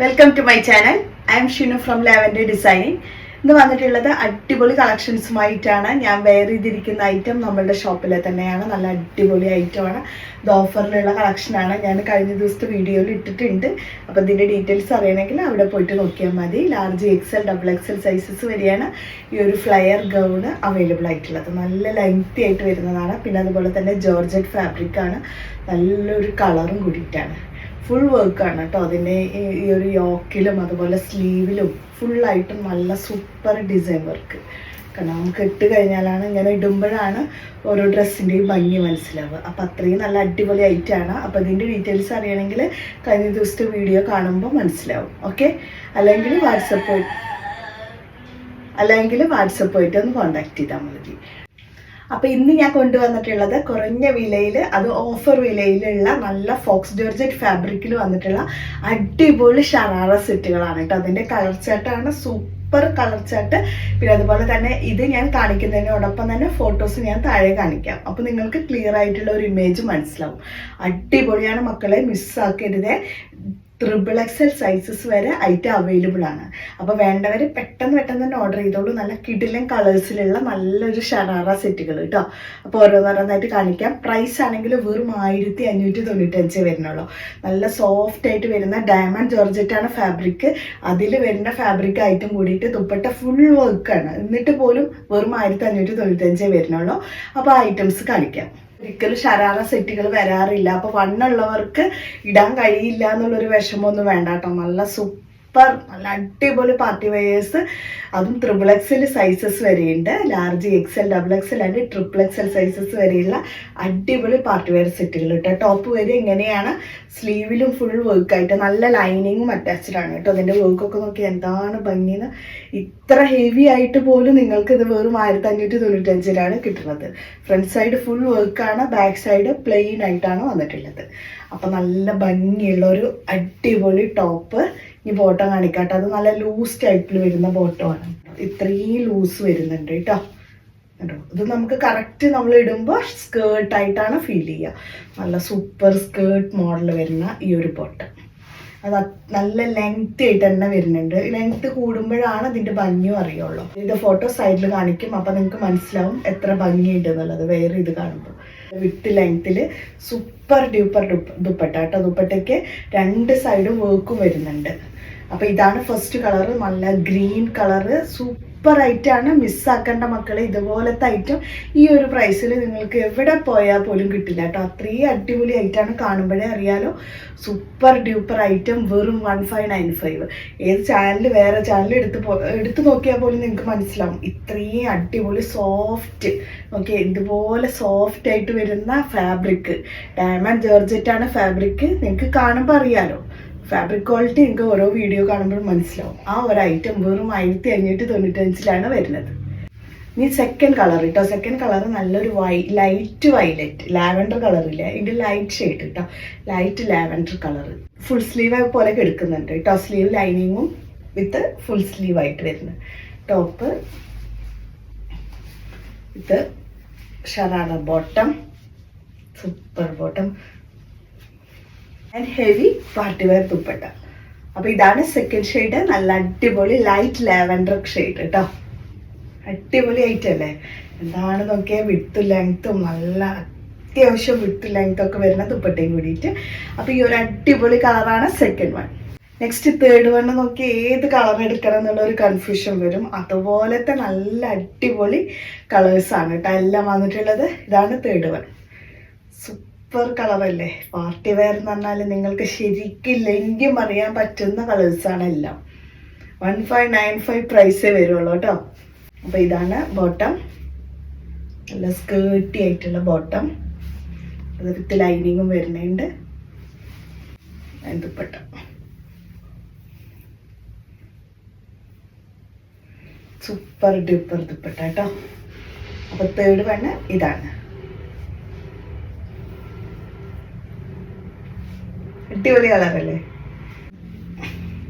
Welcome to my channel. I'm Shinu from Lavender Designing. ഇന്ന് വന്നിട്ടുള്ളത് അടിപൊളി കളക്ഷൻസുമായിട്ടാണ്. ഞാൻ വെയർ ചെയ്തിരിക്കുന്ന ഐറ്റം നമ്മളുടെ ഷോപ്പിലെ തന്നെയാണ്. നല്ല അടിപൊളി ഐറ്റമാണ്. ഇത് ഓഫറിലുള്ള കളക്ഷനാണ്. ഞാൻ കഴിഞ്ഞ ദിവസത്തെ വീഡിയോയിൽ ഇട്ടിട്ടുണ്ട്. അപ്പോൾ ഇതിൻ്റെ ഡീറ്റെയിൽസ് അറിയണമെങ്കിൽ അവിടെ പോയിട്ട് നോക്കിയാൽ മതി. Large XL double XL sizes വരെയാണ് ഈ ഒരു ഫ്ലയർ ഗൗണ് അവൈലബിൾ ആയിട്ടുള്ളത്. നല്ല ലെങ്തി ആയിട്ട് വരുന്നതാണ്. പിന്നെ അതുപോലെ തന്നെ ജോർജറ്റ് ഫാബ്രിക്കാണ്. നല്ലൊരു കളറും കൂടിയിട്ടാണ്. ഫുൾ വർക്കാണ് കേട്ടോ. അതിൻ്റെ ഈ ഒരു യോക്കിലും അതുപോലെ സ്ലീവിലും ഫുള്ളായിട്ടും നല്ല സൂപ്പർ ഡിസൈൻ വർക്ക്. കാരണം നമുക്ക് ഇട്ട് കഴിഞ്ഞാലാണ് ഇങ്ങനെ ഇടുമ്പോഴാണ് ഓരോ ഡ്രസ്സിൻ്റെയും ഭംഗി മനസ്സിലാവുക. അപ്പോൾ അത്രയും നല്ല അടിപൊളി ഐറ്റമാണ്. അപ്പോൾ ഇതിൻ്റെ ഡീറ്റെയിൽസ് അറിയണമെങ്കിൽ കഴിഞ്ഞ ദിവസത്തെ വീഡിയോ കാണുമ്പോൾ മനസ്സിലാവും. ഓക്കെ, അല്ലെങ്കിൽ വാട്സപ്പ് ഒന്ന് കോൺടാക്ട് ചെയ്താൽ മതി. അപ്പോൾ ഇന്ന് ഞാൻ കൊണ്ടുവന്നിട്ടുള്ളത് കുറഞ്ഞ വിലയിൽ, അത് ഓഫർ വിലയിലുള്ള നല്ല ഫോക്സ് ജോർജറ്റ് ഫാബ്രിക്കിൽ വന്നിട്ടുള്ള അടിപൊളി ഷറാറ സെറ്റുകളാണ് കേട്ടോ. അതിൻ്റെ കളർ ചാർട്ടാണ് സൂപ്പർ കളർ ചാർട്ട്. പിന്നെ അതുപോലെ തന്നെ ഇത് ഞാൻ കാണിക്കുന്നതിനോടൊപ്പം തന്നെ ഫോട്ടോസ് ഞാൻ താഴെ കാണിക്കാം. അപ്പോൾ നിങ്ങൾക്ക് ക്ലിയർ ആയിട്ടുള്ള ഒരു ഇമേജ് മനസ്സിലാവും. അടിപൊളിയാണ് മക്കളെ, മിസ്സാക്കരുത്. ട്രിപ്പിൾ എക്സൽ സൈസസ് വരെ ഐറ്റം അവൈലബിൾ ആണ്. അപ്പോൾ വേണ്ടവർ പെട്ടെന്ന് തന്നെ ഓർഡർ ചെയ്തോളൂ. നല്ല കിടിലൻ കളേഴ്സിലുള്ള നല്ലൊരു ഷറാറ സെറ്റുകൾ കേട്ടോ. അപ്പോൾ ഓരോന്നോരോന്നായിട്ട് കാണിക്കാം. പ്രൈസ് ആണെങ്കിൽ വെറും 1595 വരുന്നുള്ളൂ. നല്ല സോഫ്റ്റ് ആയിട്ട് വരുന്ന ഡയമണ്ട് ജോർജറ്റാണ് ഫാബ്രിക്. അതിൽ വരുന്ന ഫാബ്രിക് ഐറ്റം കൂടിയിട്ട് ദുപ്പട്ട ഫുൾ വർക്കാണ്. എന്നിട്ട് പോലും വെറും 1595 വരുന്നുള്ളൂ. അപ്പോൾ ഐറ്റംസ് കാണിക്കാം. ഒരിക്കലും ഷറാറ സെറ്റുകൾ വരാറില്ല. അപ്പോൾ വണ്ണുള്ളവർക്ക് ഇടാൻ കഴിയില്ല എന്നുള്ളൊരു വിഷമമൊന്നും വേണ്ട കേട്ടോ. നല്ല സൂപ്പർ നല്ല അടിപൊളി പാർട്ടി വെയേഴ്സ്, അതും ട്രിപ്പിൾ എക്സൽ സൈസസ് വരെയുണ്ട്. Large XL double XL and triple XL sizes വരെയുള്ള അടിപൊളി പാർട്ടി വെയർ സെറ്റുകൾ കേട്ടോ. ടോപ്പ് വരെ ഇങ്ങനെയാണ്. സ്ലീവിലും ഫുൾ വർക്കായിട്ട് നല്ല ലൈനിങ്ങും അറ്റാച്ച്ഡ് ആണ് കേട്ടോ. അതിൻ്റെ വർക്കൊക്കെ നോക്കി എന്താണ് ഭംഗിന്ന്. ഇത്ര ഹെവി ആയിട്ട് പോലും നിങ്ങൾക്ക് ഇത് വെറും 1595 കിട്ടുന്നത്. ഫ്രണ്ട് സൈഡ് ഫുൾ വർക്കാണ്, ബാക്ക് സൈഡ് പ്ലെയിൻ ആയിട്ടാണ് വന്നിട്ടുള്ളത്. അപ്പം നല്ല ഭംഗിയുള്ള ഒരു അടിപൊളി ടോപ്പ്. ഈ ബോട്ടം കാണിക്കാട്ടോ. അത് നല്ല ലൂസ് ടൈപ്പിൽ വരുന്ന ബോട്ടമാണ്. ഇത്രയും ലൂസ് വരുന്നുണ്ട് കേട്ടോ. കേട്ടോ, ഇത് നമുക്ക് കറക്റ്റ് നമ്മൾ ഇടുമ്പോൾ സ്കേർട്ടായിട്ടാണ് ഫീൽ ചെയ്യുക. നല്ല സൂപ്പർ സ്കേർട്ട് മോഡൽ വരുന്ന ഈ ഒരു ബോട്ടം. അത് നല്ല ലെങ്ത് ആയിട്ട് തന്നെ വരുന്നുണ്ട്. ലെങ്ത് കൂടുമ്പോഴാണ് ഇതിൻ്റെ ഭംഗിയും അറിയുള്ളൂ. ഇതിൻ്റെ ഫോട്ടോ സൈഡിൽ കാണിക്കും. അപ്പം നിങ്ങൾക്ക് മനസ്സിലാവും എത്ര ഭംഗിയുണ്ട് എന്നുള്ളത് വേറെ ഇത് കാണുമ്പോൾ. വിത്ത് ലെങ്ത്തിൽ സൂപ്പർ ഡ്യൂപ്പർ ദുപ്പട്ട കേട്ടോ. ദുപ്പട്ടയ്ക്ക് രണ്ട് സൈഡും വർക്കും വരുന്നുണ്ട്. അപ്പോൾ ഇതാണ് ഫസ്റ്റ് കളറ്. നല്ല ഗ്രീൻ കളറ് സൂപ്പർ ഐറ്റാണ്. മിസ്സാക്കേണ്ട മക്കളെ. ഇതുപോലത്തെ ഐറ്റം ഈ ഒരു പ്രൈസിൽ നിങ്ങൾക്ക് എവിടെ പോയാൽ പോലും കിട്ടില്ല കേട്ടോ. അത്രയും അടിപൊളി ഐറ്റാണ്. കാണുമ്പോഴേ അറിയാലോ. സൂപ്പർ ഡ്യൂപ്പർ ഐറ്റം വെറും 1595. ഏത് ചാനൽ വേറെ ചാനൽ എടുത്ത് നോക്കിയാൽ പോലും നിങ്ങൾക്ക് മനസ്സിലാവും. ഇത്രയും അടിപൊളി സോഫ്റ്റ്, ഓക്കെ, ഇതുപോലെ സോഫ്റ്റ് ആയിട്ട് വരുന്ന ഫാബ്രിക്. Diamond ജോർജറ്റാണ് fabric. നിങ്ങൾക്ക് കാണുമ്പോൾ അറിയാലോ. ഫാബ്രിക് ക്വാളിറ്റി നിങ്ങൾക്ക് ഓരോ വീഡിയോ കാണുമ്പോഴും മനസ്സിലാവും. ആ ഒരു ഐറ്റം വെറും 1595 വരുന്നത്. ഇനി സെക്കൻഡ് കളർ കേട്ടോ. സെക്കൻഡ് കളർ നല്ലൊരു ലൈറ്റ് വയലറ്റ് ലാവൻഡർ കളറില്ല, ഇതിൻ്റെ ലൈറ്റ് ഷെയ്ഡ് കേട്ടോ. Light lavender colour. Full sleeve പോലെ എടുക്കുന്നുണ്ട് കേട്ടോ. സ്ലീവ് ലൈനിങ്ങും വിത്ത് ഫുൾ സ്ലീവ് ആയിട്ട് വരുന്നത്. Top with sharara bottom, super bottom and heavy party wear dupatta. അപ്പോൾ ഇതാണ് സെക്കൻഡ് ഷെയ്ഡ്. നല്ല അടിപൊളി ലൈറ്റ് ലാവൻഡർ ഷെയ്ഡ് കേട്ടോ. അടിപൊളി ആയിട്ടല്ലേ. എന്താണ് നോക്കിയാൽ വിത്തും ലെങ്ത്തും നല്ല അത്യാവശ്യം വിത്ത് ലെങ്ത്തൊക്കെ വരുന്ന ദുപ്പട്ടയും കൂടിയിട്ട്. അപ്പോൾ ഈ ഒരു അടിപൊളി കളറാണ് second one. Next third one നോക്കി ഏത് കളർ എടുക്കണം എന്നുള്ളൊരു കൺഫ്യൂഷൻ വരും. അതുപോലത്തെ നല്ല അടിപൊളി കളേഴ്സാണ് കേട്ടോ എല്ലാം വന്നിട്ടുള്ളത്. ഇതാണ് തേർഡ് വൺ. സൂപ്പർ കളറല്ലേ. പാർട്ടി വെയർ എന്ന് പറഞ്ഞാൽ നിങ്ങൾക്ക് ശരിക്കും ലെങ്കും അറിയാൻ പറ്റുന്ന കളേഴ്സാണ് എല്ലാം. 1595 പ്രൈസേ വരുള്ളൂ കേട്ടോ. അപ്പോൾ ഇതാണ് ബോട്ടം. നല്ല സ്കേർട്ടി ആയിട്ടുള്ള ബോട്ടം. അത് വിത്ത് ലൈനിങ്ങും വരുന്നുണ്ട്. ദുപ്പട്ട സൂപ്പർ ഡ്യൂപ്പർ ദുപ്പട്ട കേട്ടോ. അപ്പോൾ തേർഡ് വണ് ഇതാണ്. അടിപൊളി കളറല്ലേ.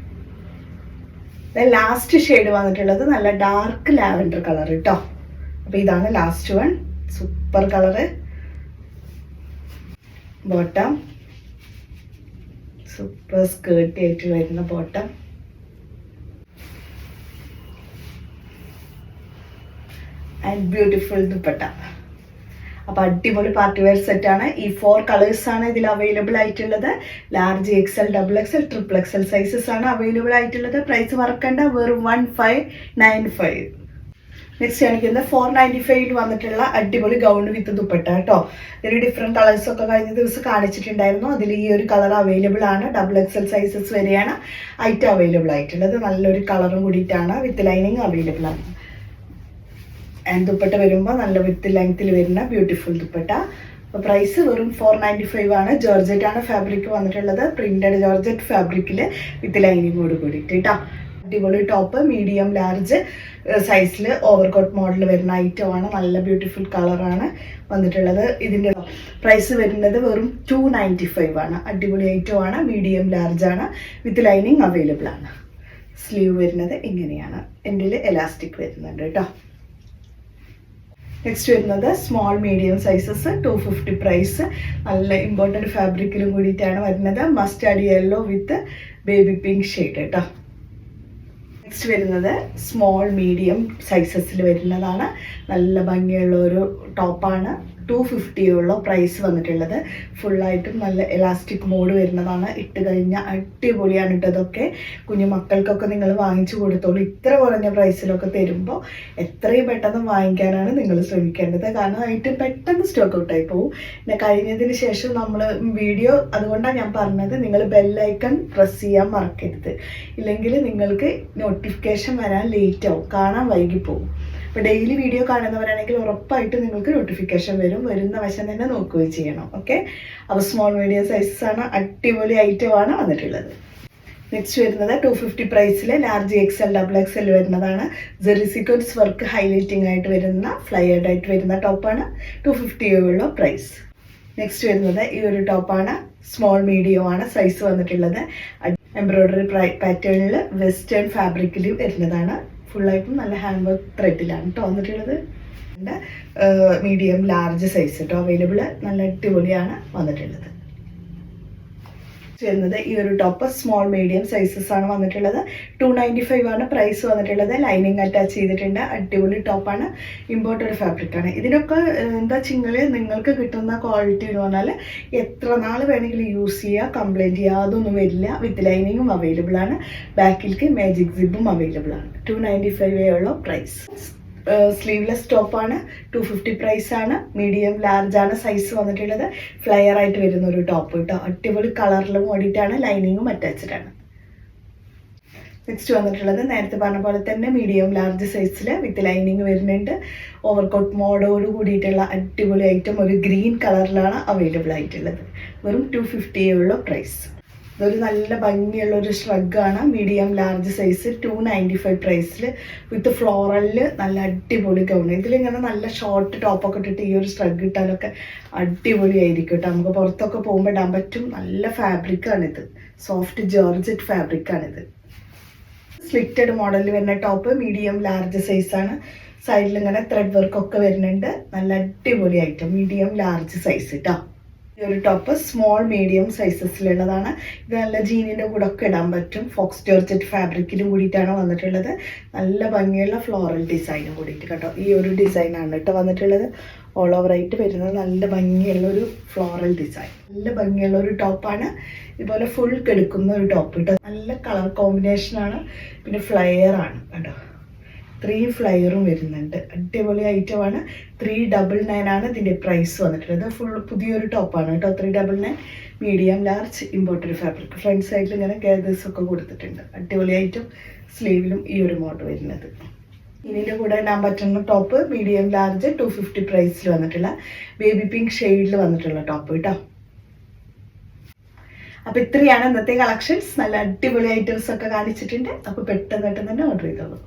ലാസ്റ്റ് ഷെയ്ഡ് വന്നിട്ടുള്ളത് നല്ല ഡാർക്ക് ലാവൻഡർ കളർ കേട്ടോ. അപ്പോൾ ഇതാണ് last one. Super colour. Bottom super സ്കേർട്ടി ആയിട്ട് വരുന്ന ബോട്ടം. And beautiful dupatta. അപ്പോൾ അടിപൊളി പാർട്ടി വെയർ സെറ്റാണ്. ഈ 4 കളേഴ്സാണ് ഇതിൽ അവൈലബിൾ ആയിട്ടുള്ളത്. Large, XL, XXL, XXL sizes ആണ് അവൈലബിൾ ആയിട്ടുള്ളത്. പ്രൈസ് മറക്കണ്ട, വെറും 1595. നെക്സ്റ്റ് കാണിക്കുന്നത് 495 വന്നിട്ടുള്ള അടിപൊളി ഗൗൺ വിത്ത് ദുപ്പട്ട കേട്ടോ. ഇതിൽ ഡിഫറെൻറ്റ് കളേഴ്സൊക്കെ കഴിഞ്ഞ ദിവസം കാണിച്ചിട്ടുണ്ടായിരുന്നു. അതിൽ ഈ ഒരു കളർ അവൈലബിൾ ആണ്. XXL സൈസസ് വരെയാണ് ഐറ്റം അവൈലബിൾ ആയിട്ടുള്ളത്. നല്ലൊരു കളറും കൂടിയിട്ടാണ്. വിത്ത് ലൈനിങ് അവൈലബിൾ ആണ്. ആൻഡ് ദുപ്പട്ട വരുമ്പോൾ നല്ല വിത്ത് ലെങ്ത്തിൽ വരുന്ന ബ്യൂട്ടിഫുൾ ദുപ്പട്ട. അപ്പോൾ പ്രൈസ് വെറും 495 ആണ്. ജോർജറ്റ് ആണ് ഫാബ്രിക് വന്നിട്ടുള്ളത്. പ്രിന്റഡ് ജോർജറ്റ് ഫാബ്രിക്കിൽ വിത്ത് ലൈനിങ്ങോട് കൂടിയിട്ട് കേട്ടോ. അടിപൊളി ടോപ്പ്, മീഡിയം ലാർജ് സൈസിൽ ഓവർകോട്ട് മോഡൽ വരുന്ന ഐറ്റമാണ്. നല്ല ബ്യൂട്ടിഫുൾ കളറാണ് വന്നിട്ടുള്ളത്. ഇതിൻ്റെ പ്രൈസ് വരുന്നത് വെറും 295 ആണ്. അടിപൊളി ഐറ്റമാണ്. മീഡിയം ലാർജ് ആണ്. വിത്ത് ലൈനിങ് അവൈലബിൾ ആണ്. സ്ലീവ് വരുന്നത് ഇങ്ങനെയാണ്. എൻ്റെ എലാസ്റ്റിക് വരുന്നുണ്ട് കേട്ടോ. നെക്സ്റ്റ് വരുന്നത് സ്മോൾ മീഡിയം സൈസസ് 250 പ്രൈസ്. നല്ല ഇമ്പോർട്ടൻറ്റ് ഫാബ്രിക്കിലും കൂടിയിട്ടാണ് വരുന്നത്. മസ്റ്റാർഡ് യെല്ലോ വിത്ത് ബേബി പിങ്ക് ഷെയ്ഡ് കേട്ടോ. നെക്സ്റ്റ് വരുന്നത് സ്മോൾ മീഡിയം സൈസസിൽ വരുന്നതാണ്. നല്ല ഭംഗിയുള്ള ഒരു ടോപ്പാണ്. 250 ഉള്ള പ്രൈസ് വന്നിട്ടുള്ളത്. ഫുള്ളായിട്ടും നല്ല എലാസ്റ്റിക് മോഡ് വരുന്നതാണ്. ഇട്ട് കഴിഞ്ഞാൽ അടിപൊളിയാണ് ഇട്ടതൊക്കെ. കുഞ്ഞു മക്കൾക്കൊക്കെ നിങ്ങൾ വാങ്ങിച്ചു കൊടുത്തോളൂ. ഇത്ര കുറഞ്ഞ പ്രൈസിലൊക്കെ തരുമ്പോൾ എത്രയും പെട്ടെന്ന് വാങ്ങിക്കാനാണ് നിങ്ങൾ ശ്രമിക്കേണ്ടത്. കാരണം ഐറ്റം പെട്ടെന്ന് സ്റ്റോക്ക് ഔട്ടായി പോകും. പിന്നെ കഴിഞ്ഞതിന് ശേഷം നമ്മൾ വീഡിയോ, അതുകൊണ്ടാണ് ഞാൻ പറഞ്ഞത് നിങ്ങൾ ബെല്ലൈക്കൺ പ്രസ് ചെയ്യാൻ മറക്കരുത്. ഇല്ലെങ്കിൽ നിങ്ങൾക്ക് നോട്ടിഫിക്കേഷൻ വരാൻ ലേറ്റ് ആവും, കാണാൻ വൈകിപ്പോവും. അപ്പോൾ ഡെയിലി വീഡിയോ കാണുന്നവരാണെങ്കിൽ ഉറപ്പായിട്ട് നിങ്ങൾക്ക് നോട്ടിഫിക്കേഷൻ വരും. വരുന്ന വശം തന്നെ നോക്കുകയും ചെയ്യണം. ഓക്കെ, അപ്പോൾ സ്മോൾ മീഡിയം സൈസസ് ആണ്. അടിപൊളി ഐറ്റമാണ് വന്നിട്ടുള്ളത്. നെക്സ്റ്റ് വരുന്നത് 250 പ്രൈസിൽ ലാർജ് XL, XXL വരുന്നതാണ്. ജെറി സീക്വൻസ് വർക്ക് ഹൈലൈറ്റിംഗ് ആയിട്ട് വരുന്ന ഫ്ലയേർഡ് ആയിട്ട് വരുന്ന ടോപ്പാണ്. 250 ഉള്ള പ്രൈസ്. നെക്സ്റ്റ് വരുന്നത് ഈ ഒരു ടോപ്പാണ്. സ്മോൾ മീഡിയം ആണ് സൈസ് വന്നിട്ടുള്ളത്. എംബ്രോയ്ഡറി പാറ്റേണിൽ വെസ്റ്റേൺ ഫാബ്രിക്കിൽ വരുന്നതാണ്. ഫുള്ളായിട്ടും നല്ല ഹാൻഡ് വർക്ക് ത്രെഡിലാണ് കേട്ടോ വന്നിട്ടുള്ളത്. മീഡിയം ലാർജ് സൈസ് കേട്ടോ അവൈലബിൾ. നല്ല അടിപൊളിയാണ് വന്നിട്ടുള്ളത്. വരുന്നത് ഈ ഒരു ടോപ്പ് സ്മോൾ മീഡിയം സൈസസ് ആണ് വന്നിട്ടുള്ളത്. 295 ആണ് പ്രൈസ് വന്നിട്ടുള്ളത്. ലൈനിങ് അറ്റാച്ച് ചെയ്തിട്ടുണ്ട്. അടിപൊളി ടോപ്പാണ്. ഇമ്പോർട്ടഡ് ഫാബ്രിക് ആണ്. ഇതിനൊക്കെ എന്താ ചിങ്ങല് നിങ്ങൾക്ക് കിട്ടുന്ന ക്വാളിറ്റി എന്ന് പറഞ്ഞാൽ എത്ര നാൾ വേണമെങ്കിലും യൂസ് ചെയ്യുക, കംപ്ലൈൻറ്റ് ചെയ്യുക, അതൊന്നും വരില്ല. വിത്ത് ലൈനിങ്ങും അവൈലബിൾ ആണ്. ബാക്കിലേക്ക് മാജിക് സിബും അവൈലബിൾ ആണ്. 295 ഉള്ള പ്രൈസ്. സ്ലീവ്ലെസ് ടോപ്പാണ്. 250 പ്രൈസ് ആണ്. മീഡിയം ലാർജ് ആണ് സൈസ് വന്നിട്ടുള്ളത്. ഫ്ലയർ ആയിട്ട് വരുന്ന ഒരു ടോപ്പ് കേട്ടോ. അടിപൊളി കളറിലും ഓടിയിട്ടാണ്. ലൈനിങ്ങും അറ്റാച്ച്ഡ് ആണ്. നെക്സ്റ്റ് വന്നിട്ടുള്ളത് നേരത്തെ പറഞ്ഞ പോലെ തന്നെ മീഡിയം ലാർജ് സൈസിൽ വിത്ത് ലൈനിങ് വരുന്നുണ്ട്. ഓവർകോട്ട് മോഡോട് കൂടിയിട്ടുള്ള അടിപൊളി ഐറ്റം ഒരു ഗ്രീൻ കളറിലാണ് അവൈലബിൾ ആയിട്ടുള്ളത്. വെറും 250 ഉള്ള പ്രൈസ്. ഇതൊരു നല്ല ഭംഗിയുള്ള ഒരു ഷ്രഗാണ്. മീഡിയം ലാർജ് സൈസ് 295 പ്രൈസിൽ വിത്ത് ഫ്ലോറലിൽ നല്ല അടിപൊളി ഗൗൺ. ഇതിലിങ്ങനെ നല്ല ഷോർട്ട് ടോപ്പൊക്കെ ഇട്ടിട്ട് ഈ ഒരു ഷ്രഗ് ഇട്ടാലൊക്കെ അടിപൊളിയായിരിക്കും കേട്ടോ. നമുക്ക് പുറത്തൊക്കെ പോകുമ്പോൾ ഇടാൻ പറ്റും. നല്ല ഫാബ്രിക്കാണിത്. സോഫ്റ്റ് ജോർജറ്റ് ഫാബ്രിക്കാണിത്. സ്ലിറ്റഡ് മോഡലിൽ വരുന്ന ടോപ്പ് മീഡിയം ലാർജ് സൈസാണ്. സൈഡിൽ ഇങ്ങനെ ത്രെഡ് വർക്കൊക്കെ വരുന്നുണ്ട്. നല്ല അടിപൊളി ഐറ്റം. മീഡിയം ലാർജ് സൈസ് കേട്ടോ. ഈ ഒരു ടോപ്പ് സ്മോൾ മീഡിയം സൈസസിലുള്ളതാണ്. ഇത് നല്ല ജീനിൻ്റെ കൂടെ ഒക്കെ ഇടാൻ പറ്റും. ഫോക്സ് ജോർജറ്റ് ഫാബ്രിക്കിലും കൂടിയിട്ടാണ് വന്നിട്ടുള്ളത്. നല്ല ഭംഗിയുള്ള ഫ്ലോറൽ ഡിസൈനും കൂടിയിട്ട് കേട്ടോ. ഈ ഒരു ഡിസൈനാണ് കേട്ടോ വന്നിട്ടുള്ളത്. ഓൾ ഓവർ ആയിട്ട് വരുന്നത് നല്ല ഭംഗിയുള്ള ഒരു ഫ്ലോറൽ ഡിസൈൻ. നല്ല ഭംഗിയുള്ള ഒരു ടോപ്പാണ്. ഇതുപോലെ ഫുൾ കെടുക്കുന്ന ഒരു ടോപ്പ് കേട്ടോ. നല്ല കളർ കോമ്പിനേഷനാണ്. പിന്നെ ഫ്ലയർ ആണ് കേട്ടോ. 3 ഫ്ലയറും വരുന്നുണ്ട്. അടിപൊളി ഐറ്റമാണ്. 399 ആണ് ഇതിൻ്റെ പ്രൈസ് വന്നിട്ടുള്ളത്. ഫുൾ പുതിയൊരു ടോപ്പാണ് കേട്ടോ. 399. Medium large imported fabric. Front സൈഡിൽ ഇങ്ങനെ ഗേദേഴ്സ് ഒക്കെ കൊടുത്തിട്ടുണ്ട്. അടിപൊളി ഐറ്റം. സ്ലീവിലും ഈ ഒരു മോഡൽ വരുന്നത്. ഇതിൻ്റെ കൂടെ ഇടാൻ പറ്റുന്ന ടോപ്പ് മീഡിയം ലാർജ് 250 പ്രൈസിൽ വന്നിട്ടുള്ള ബേബി പിങ്ക് ഷെയ്ഡിൽ വന്നിട്ടുള്ള ടോപ്പ് കേട്ടോ. അപ്പോൾ ഇത്രയാണ് ഇന്നത്തെ കളക്ഷൻസ്. നല്ല അടിപൊളി ഐറ്റംസ് ഒക്കെ കാണിച്ചിട്ടുണ്ട്. അപ്പോൾ പെട്ടെന്ന് തന്നെ ഓർഡർ ചെയ്തോളൂ.